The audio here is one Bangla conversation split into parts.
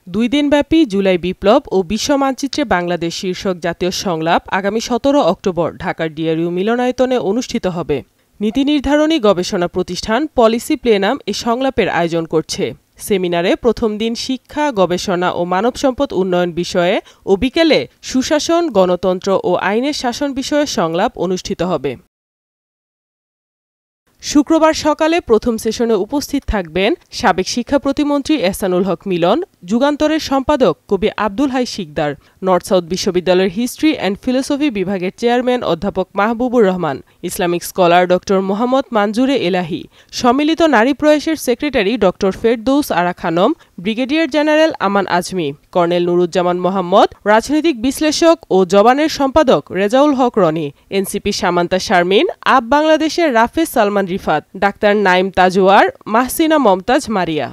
দুই দিনব্যাপী জুলাই বিপ্লব ও বিশ্ব মানচিত্রে বাংলাদেশ শীর্ষক জাতীয় সংলাপ আগামী ১৭ অক্টোবর ঢাকার ডিআরইউ মিলনায়তনে অনুষ্ঠিত হবে। নীতি নির্ধারণী গবেষণা প্রতিষ্ঠান পলিসি প্লেনাম এ সংলাপের আয়োজন করছে। সেমিনারে প্রথম দিন শিক্ষা, গবেষণা ও মানব সম্পদ উন্নয়ন বিষয়ে ও বিকেলে সুশাসন, গণতন্ত্র ও আইনের শাসন বিষয়ে সংলাপ অনুষ্ঠিত হবে। শুক্রবার সকালে প্রথম সেশনে উপস্থিত থাকবেন সাবেক শিক্ষা প্রতিমন্ত্রী এহসানুল হক মিলন, যুগান্তরের সম্পাদক কবি আব্দুল হাই শিকদার, নর্থ সাউথ বিশ্ববিদ্যালয়ের হিস্ট্রি অ্যান্ড ফিলোসফি বিভাগের চেয়ারম্যান অধ্যাপক মাহবুবুর রহমান, ইসলামিক স্কলার ড মোহাম্মদ মানজুরে এলাহি, সম্মিলিত নারী প্রয়াসের সেক্রেটারি ড ফেরদৌস আরা খানম, ব্রিগেডিয়ার জেনারেল আমান আজমি, কর্নেল নুরুজ্জামান মোহাম্মদ, রাজনৈতিক বিশ্লেষক ও জবানের সম্পাদক রেজাউল হক রনি, এনসিপি সামান্তা শারমিন, আপ বাংলাদেশের রাফেজ সালমান রিফাত, ডাক্তার নাইম তাজওয়ার, মাহসিনা মমতাজ মারিয়া।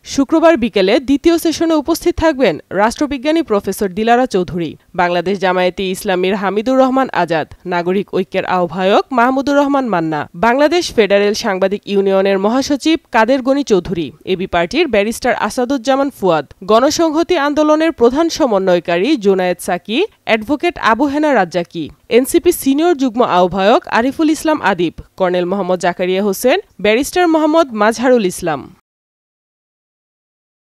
শুক্রবার বিকেলে দ্বিতীয় সেশনে উপস্থিত থাকবেন রাষ্ট্রবিজ্ঞানী প্রফেসর দিলারা চৌধুরী, বাংলাদেশ জামায়াতে ইসলামীর হামিদুর রহমান আজাদ, নাগরিক ঐক্যের আহ্বায়ক মাহমুদুর রহমান মান্না, বাংলাদেশ ফেডারেল সাংবাদিক ইউনিয়নের মহাসচিব কাদের গনি চৌধুরী, এবি পার্টির ব্যারিস্টার আসাদুজ্জামান ফুয়াদ, গণসংহতি আন্দোলনের প্রধান সমন্বয়কারী Junaid Psaki, advocate Abu Hena Razzaqi, NCP senior যুগ্ম আহ্বায়ক Ariful Islam Adib, colonel Mohammad Zakaria Hossain, barrister Mohammad Mazharul Islam.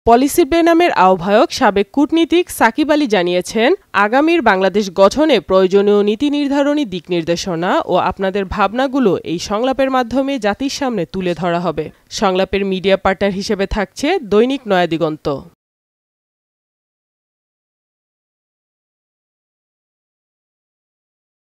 Policy প্লেনামের আহ্বায়ক সাবেক কূটনীতিক সাকিব আলী জানিয়েছেন, আগামীর বাংলাদেশ গঠনে প্রয়োজনীয় নীতি নির্ধারণী দিক নির্দেশনা ও আপনাদের ভাবনাগুলো এই সংলাপের মাধ্যমে জাতির সামনে তুলে ধরা হবে। সংলাপের মিডিয়া পার্টনার হিসেবে থাকছে দৈনিক নয়াদিগন্ত।